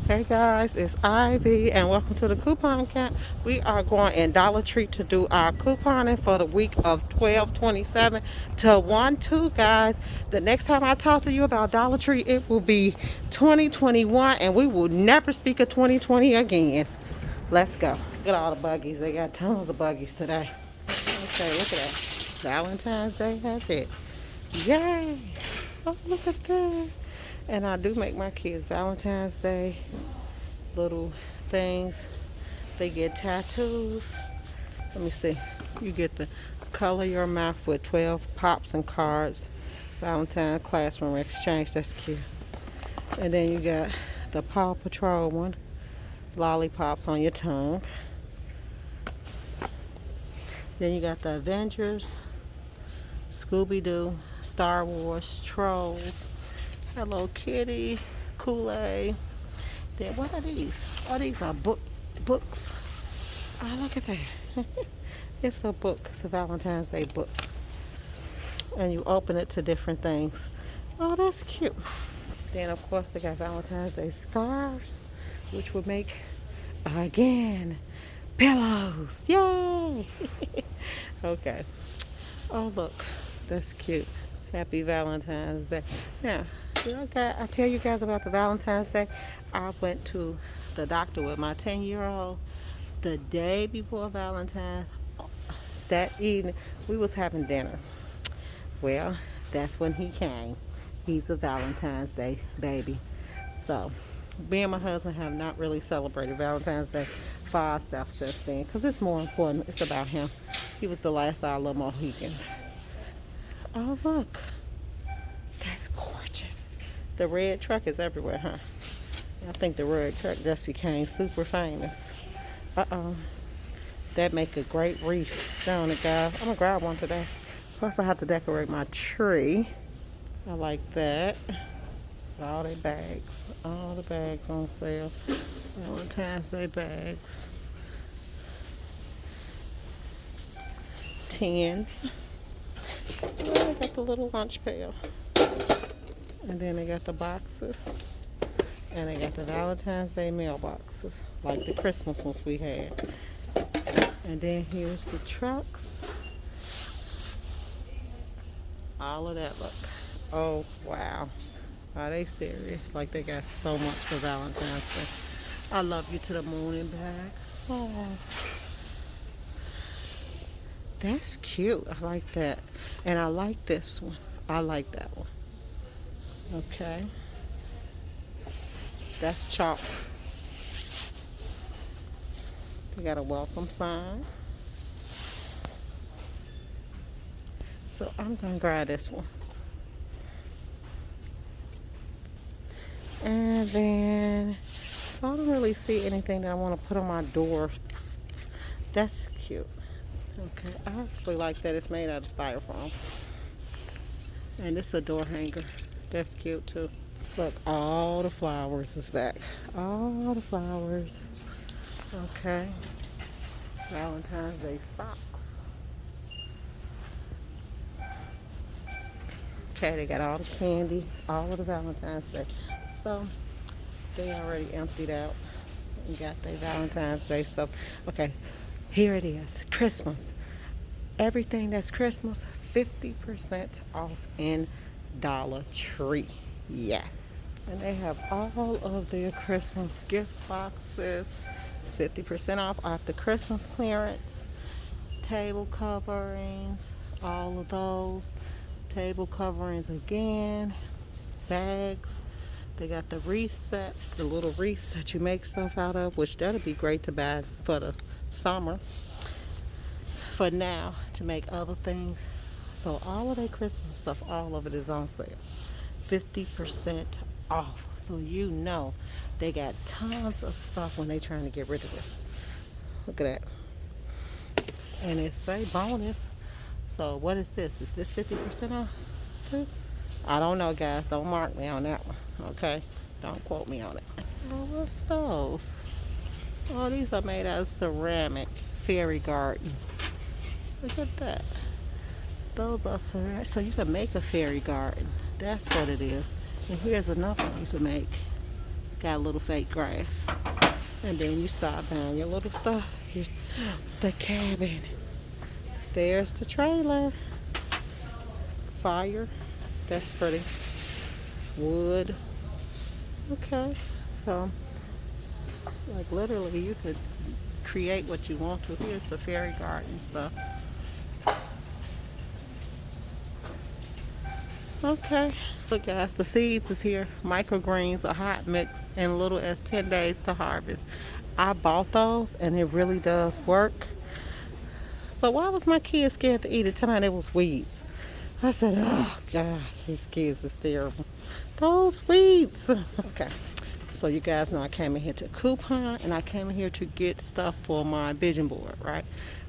Hey guys, it's Ivy and welcome to the coupon camp. We are going in Dollar Tree to do our couponing for the week of 12/27 to 1/2, guys. The next time I talk to you about Dollar Tree, it will be 2021 and we will never speak of 2020 again. Let's go. Look at all the buggies. They got tons of buggies today. Okay, look at that. Valentine's Day has it. Yay! Oh, look at that. And I do make my kids Valentine's Day little things. They get tattoos. Let me see. You get the color your mouth with 12 pops and cards. Valentine classroom exchange. That's cute. And then you got the Paw Patrol one. Lollipops on your tongue. Then you got the Avengers, Scooby Doo, Star Wars, Trolls, Hello Kitty, Kool-Aid. Then what are these? Oh, these are books. Oh, look at that. It's a book. It's a Valentine's Day book. And you open it to different things. Oh, that's cute. Then, of course, they got Valentine's Day scarves, which would make, again, pillows. Yay! Okay. Oh, look. That's cute. Happy Valentine's Day. Now, I tell you guys about the Valentine's Day? I went to the doctor with my 10-year-old the day before Valentine's. That evening, we was having dinner. Well, that's when he came. He's a Valentine's Day baby. So, me and my husband have not really celebrated Valentine's Day for ourselves since then because it's more important. It's about him. He was the last of our little Mohicans. Oh, look. That's gorgeous. The red truck is everywhere, huh? I think the red truck just became super famous. Uh-oh. That make a great wreath, don't it, guys? I'm going to grab one today. Plus, I have to decorate my tree. I like that. All the bags. All the bags on sale. Valentine's Day bags. Tins. Oh, they got the little lunch pail. And then they got the boxes. And they got the Valentine's Day mailboxes. Like the Christmas ones we had. And then here's the trucks. All of that, look. Oh, wow. Are they serious? Like they got so much for Valentine's Day. I love you to the moon and back. Oh. That's cute. I like that. And I like this one. I like that one. Okay. That's chalk. They got a welcome sign. So I'm going to grab this one. And then, so I don't really see anything that I want to put on my door. That's cute. Okay, I actually like that it's made out of styrofoam. And this is a door hanger. That's cute too. Look, all the flowers is back. All the flowers. Okay. Valentine's Day socks. Okay, they got all the candy, all of the Valentine's Day. So, they already emptied out and got their Valentine's Day stuff. Okay, here it is. Christmas. Everything that's Christmas, 50% off in Dollar Tree. Yes. And they have all of their Christmas gift boxes. It's 50% off the Christmas clearance. Table coverings, all of those. Table coverings again. Bags. They got the resets, the little wreaths that you make stuff out of, which that'll be great to buy for the summer. For now, to make other things. So all of their Christmas stuff, all of it is on sale. 50% off. So you know they got tons of stuff when they trying to get rid of it. Look at that. And it say bonus. So what is this? Is this 50% off too? I don't know, guys. Don't mark me on that one. Okay? Don't quote me on it. Oh, what's those? Oh, these are made out of ceramic fairy gardens. Look at that. Those are ceramic. So you can make a fairy garden. That's what it is. And here's another one you can make. Got a little fake grass. And then you start buying your little stuff. Here's the cabin. There's the trailer. Fire. That's pretty. Wood. Okay. So, like literally you could create what you want to. Here's the fairy garden stuff. Okay. Look guys, the seeds is here. Microgreens, a hot mix, in little as 10 days to harvest. I bought those and it really does work. But why was my kids scared to eat it? Tonight it was weeds. I said, oh God, these kids is terrible. Those weeds. Okay. So you guys know I came in here to coupon and I came in here to get stuff for my vision board, right?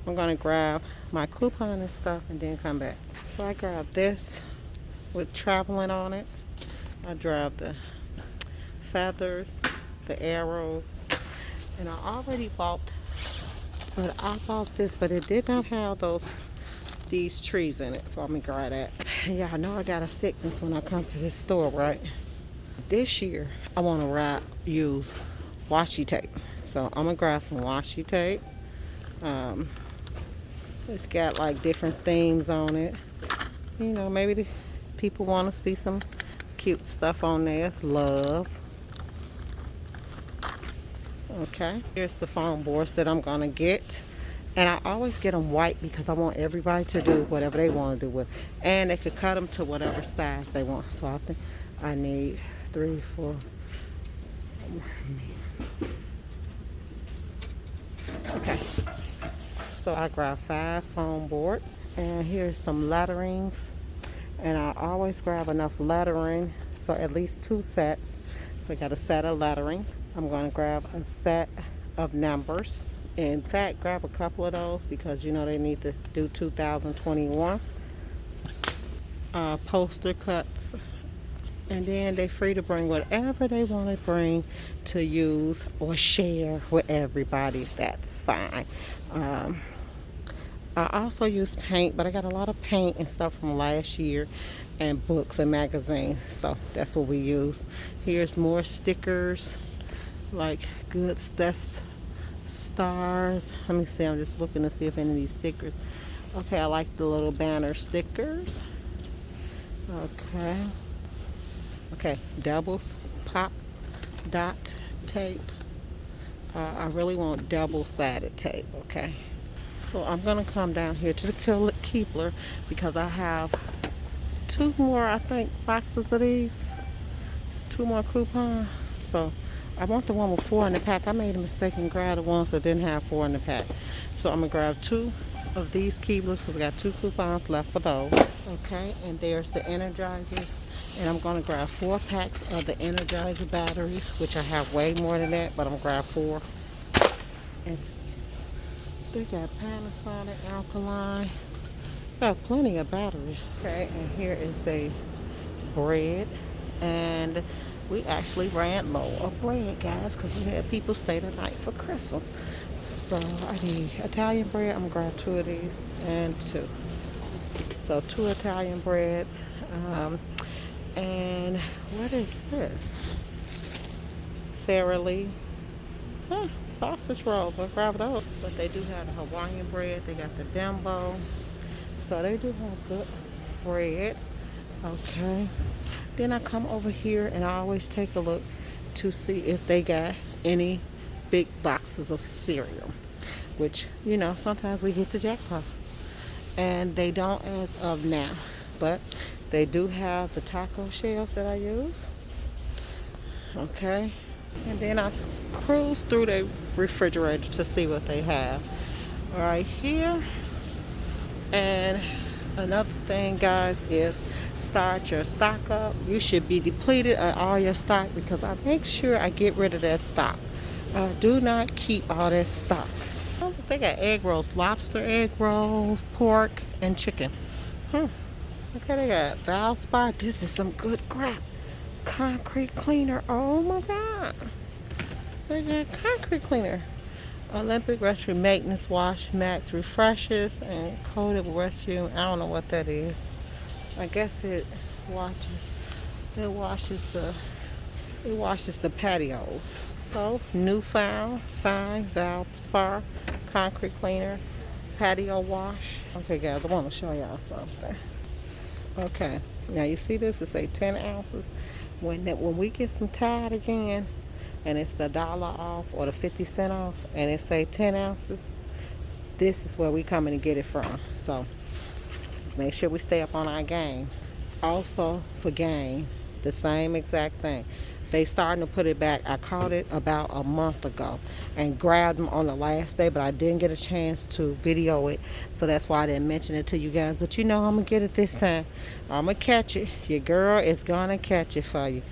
I'm gonna grab my coupon and stuff and then come back. So I grabbed this with traveling on it. I grabbed the feathers, the arrows, and I already bought, but I bought this, but it did not have these trees in it, so I'm gonna grab that. Yeah, I know I got a sickness when I come to this store, right? This year, I want to use washi tape, so I'm gonna grab some washi tape. It's got like different themes on it. You know, maybe the people want to see some cute stuff on there. It's love. Okay, here's the foam boards that I'm gonna get, and I always get them white because I want everybody to do whatever they want to do with, and they could cut them to whatever size they want. So I think I need 3, 4. Okay, so I grab 5 foam boards, and here's some letterings, and I always grab enough lettering, so at least 2 sets. So I got a set of lettering. I'm going to grab a set of numbers. In fact, grab a couple of those because you know they need to do 2021. Poster cuts. And then they're free to bring whatever they want to bring to use or share with everybody. That's fine. I also use paint, but I got a lot of paint and stuff from last year, and books and magazines, so that's what we use. Here's more stickers, like good, that's stars. Let me see, I'm just looking to see if any of these stickers. Okay, I like the little banner stickers. Okay, doubles, pop, dot tape. I really want double-sided tape, okay? So I'm gonna come down here to the Keebler because I have 2 more, I think, boxes of these. 2 more coupons. So I want the one with 4 in the pack. I made a mistake and grabbed the ones that didn't have 4 in the pack. So I'm gonna grab 2 of these Keeblers because we got 2 coupons left for those. Okay, and there's the Energizers. And I'm gonna grab 4 packs of the Energizer batteries, which I have way more than that, but I'm gonna grab 4. And they got Panasonic, alkaline. Got plenty of batteries. Okay, and here is the bread. And we actually ran low of bread, guys, because we had people stay the night for Christmas. So I need Italian bread. I'm gonna grab 2 of these and 2. So 2 Italian breads. And what is this? Sara Lee. Sausage rolls. I'll grab those. But they do have the Hawaiian bread. They got the Dembo. So they do have good bread. Okay. Then I come over here and I always take a look to see if they got any big boxes of cereal. Which, you know, sometimes we get the jackpot. And they don't as of now. But they do have the taco shells that I use. Okay. And then I cruise through the refrigerator to see what they have right here. And another thing, guys, is start your stock up. You should be depleted of all your stock because I make sure I get rid of that stock. Do not keep all that stock. They got egg rolls, lobster egg rolls, pork, and chicken. Okay, they got Valspar. This is some good crap. Concrete cleaner. Oh my God. They got concrete cleaner. Olympic restroom maintenance wash, max refreshes, and coated restroom. I don't know what that is. I guess it washes the It washes the patios. So, newfound fine Valspar concrete cleaner patio wash. Okay, guys, I want to show y'all something. Okay, now you see this? It say 10 ounces. When we get some Tide again, and it's the dollar off or the 50 cent off, and it say 10 ounces, this is where we coming to get it from. So make sure we stay up on our game. Also for game, the same exact thing. They starting to put it back. I caught it about a month ago and grabbed them on the last day, but I didn't get a chance to video it, so that's why I didn't mention it to you guys. But you know I'm gonna get it this time. I'm gonna catch it. Your girl is gonna catch it for you.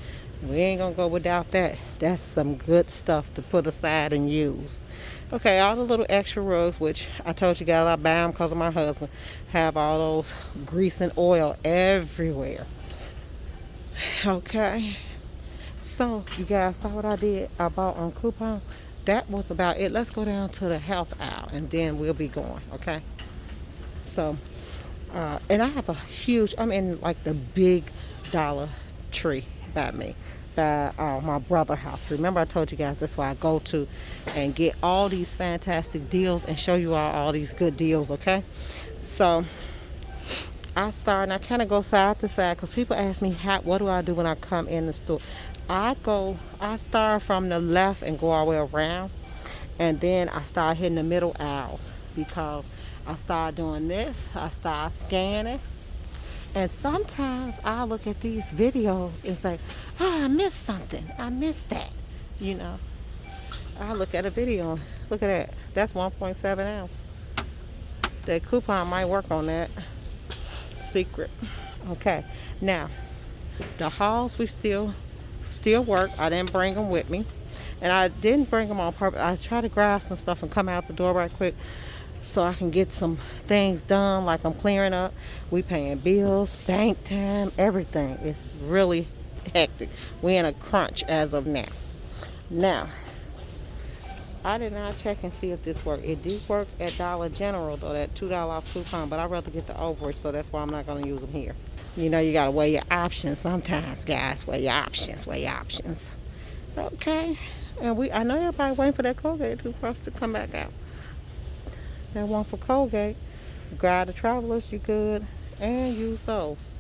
We ain't gonna go without that. That's some good stuff to put aside and use. Okay, all the little extra rugs, which I told you guys I buy them because of my husband, have all those grease and oil everywhere. Okay, so you guys saw what I did. I bought on coupon. That was about it. Let's go down to the health aisle and then we'll be going. Okay, so and I have a huge, I'm in like the big Dollar Tree by me, by my brother's house. Remember I told you guys that's why I go to and get all these fantastic deals and show you all these good deals. Okay, so I start and I kind of go side to side because people ask me what do I do when I come in the store. I start from the left and go all the way around, and then I start hitting the middle aisles because I start doing this. I start scanning, and sometimes I look at these videos and say, oh, I missed something. I missed that. You know, I look at a video. Look at that. That's 1.7 ounce. That coupon might work on that. Secret. Okay. Now, the hauls we still work. I didn't bring them with me. And I didn't bring them on purpose. I try to grab some stuff and come out the door right quick so I can get some things done, like I'm clearing up. We paying bills, bank time, everything. It's really hectic. We're in a crunch as of now. Now, I did not check and see if this worked. It did work at Dollar General, though, that $2 off coupon, but I'd rather get the overage, so that's why I'm not going to use them here. You know, you got to weigh your options sometimes, guys. Weigh your options. Okay. And I know everybody waiting for that Colgate toothbrush to come back out. That one for Colgate. Guide the travelers, you good. And use those.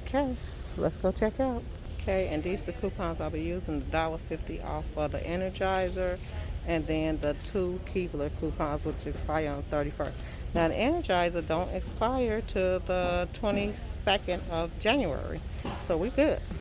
Okay, let's go check out. Okay, and these are the coupons I'll be using. The $1.50 off for the Energizer, and then the 2 Keebler coupons, which expire on the 31st. Now the Energizer don't expire till the 22nd of January, so we good.